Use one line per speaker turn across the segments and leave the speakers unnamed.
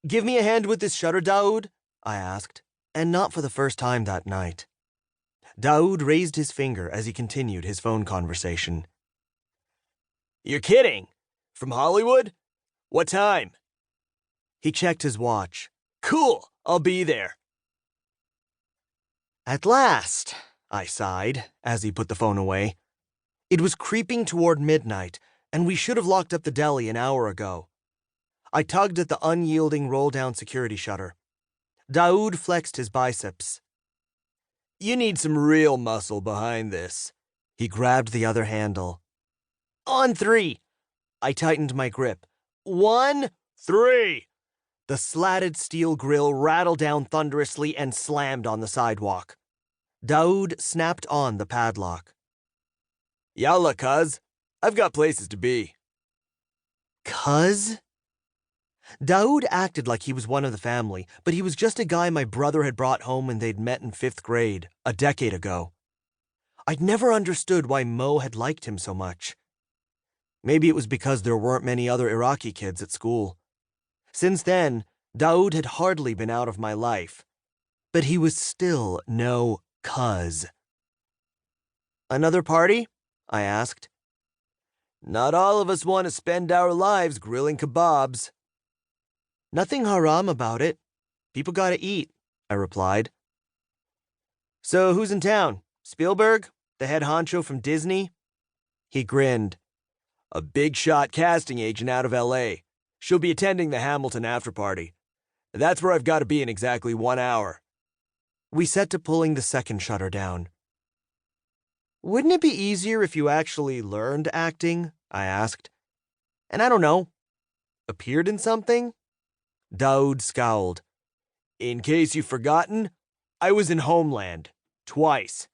Give me a hand with this shutter, Daoud, I asked, and not for the first time that night. Daoud raised his finger as he continued his phone conversation. You're kidding? From Hollywood? What time? He checked his watch. Cool, I'll be there. At last, I sighed as he put the phone away. It was creeping toward midnight, and we should have locked up the deli an hour ago. I tugged at the unyielding roll-down security shutter. Daoud flexed his biceps. You need some real muscle behind this. He grabbed the other handle. On 3. I tightened my grip. 1, 3. The slatted steel grill rattled down thunderously and slammed on the sidewalk. Daoud snapped on the padlock. Yalla, cuz. I've got places to be. Cuz? Daoud acted like he was one of the family, but he was just a guy my brother had brought home when they'd met in 5th grade, a decade ago. I'd never understood why Mo had liked him so much. Maybe it was because there weren't many other Iraqi kids at school. Since then, Daoud had hardly been out of my life, but he was still no cuz. Another party? I asked. Not all of us want to spend our lives grilling kebabs. Nothing haram about it. People gotta eat, I replied. So who's in town? Spielberg? The head honcho from Disney? He grinned. A big-shot casting agent out of L.A. She'll be attending the Hamilton after-party. That's where I've got to be in exactly 1 hour. We set to pulling the second shutter down. Wouldn't it be easier if you actually learned acting? I asked. And I don't know, appeared in something? Daoud scowled. In case you've forgotten, I was in Homeland. Twice.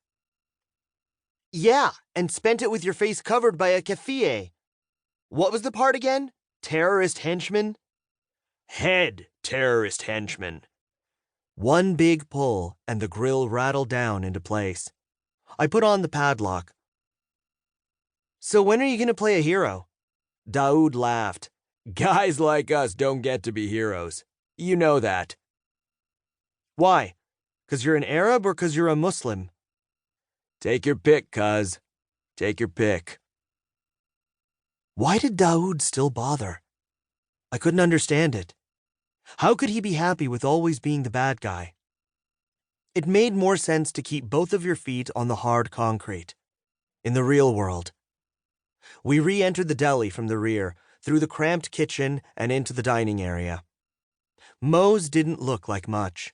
Yeah, and spent it with your face covered by a keffiyeh. What was the part again? Terrorist henchman? Head terrorist henchman. One big pull, and the grill rattled down into place. I put on the padlock. So when are you going to play a hero? Daoud laughed. Guys like us don't get to be heroes. You know that. Why? 'Cause you're an Arab or 'cause you're a Muslim? Take your pick, cuz. Take your pick. Why did Daoud still bother? I couldn't understand it. How could he be happy with always being the bad guy? It made more sense to keep both of your feet on the hard concrete. In the real world. We re-entered the deli from the rear, through the cramped kitchen and into the dining area. Mo's didn't look like much.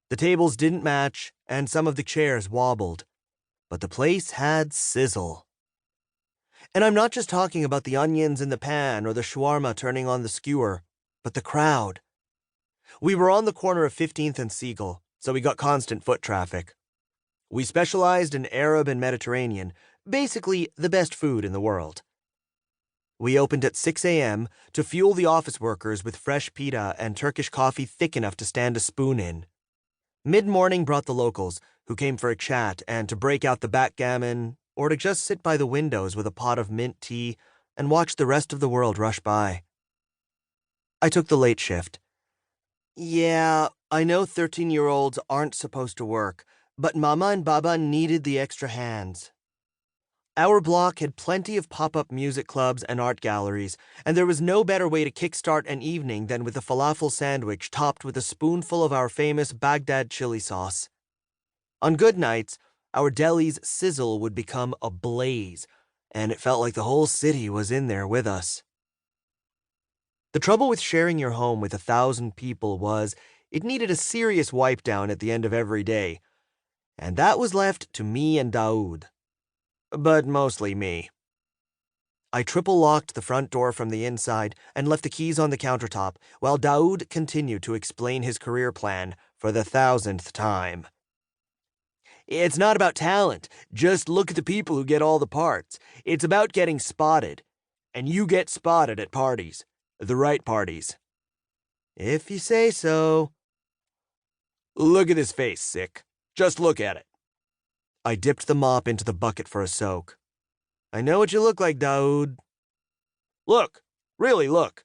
The tables didn't match, and some of the chairs wobbled. But the place had sizzle. And I'm not just talking about the onions in the pan or the shawarma turning on the skewer, but the crowd. We were on the corner of 15th and Siegel, so we got constant foot traffic. We specialized in Arab and Mediterranean, basically the best food in the world. We opened at 6 a.m. to fuel the office workers with fresh pita and Turkish coffee thick enough to stand a spoon in. Mid-morning brought the locals, who came for a chat and to break out the backgammon, or to just sit by the windows with a pot of mint tea and watch the rest of the world rush by. I took the late shift. Yeah, I know 13-year-olds aren't supposed to work, but Mama and Baba needed the extra hands. Our block had plenty of pop-up music clubs and art galleries, and there was no better way to kickstart an evening than with a falafel sandwich topped with a spoonful of our famous Baghdad chili sauce. On good nights, our deli's sizzle would become a blaze, and it felt like the whole city was in there with us. The trouble with sharing your home with 1,000 people was it needed a serious wipe down at the end of every day, and that was left to me and Daoud. But mostly me. I triple-locked the front door from the inside and left the keys on the countertop while Daoud continued to explain his career plan for the 1,000th time. It's not about talent. Just look at the people who get all the parts. It's about getting spotted. And you get spotted at parties. The right parties. If you say so. Look at his face, sick. Just look at it. I dipped the mop into the bucket for a soak. I know what you look like, Daoud. Look. Really look.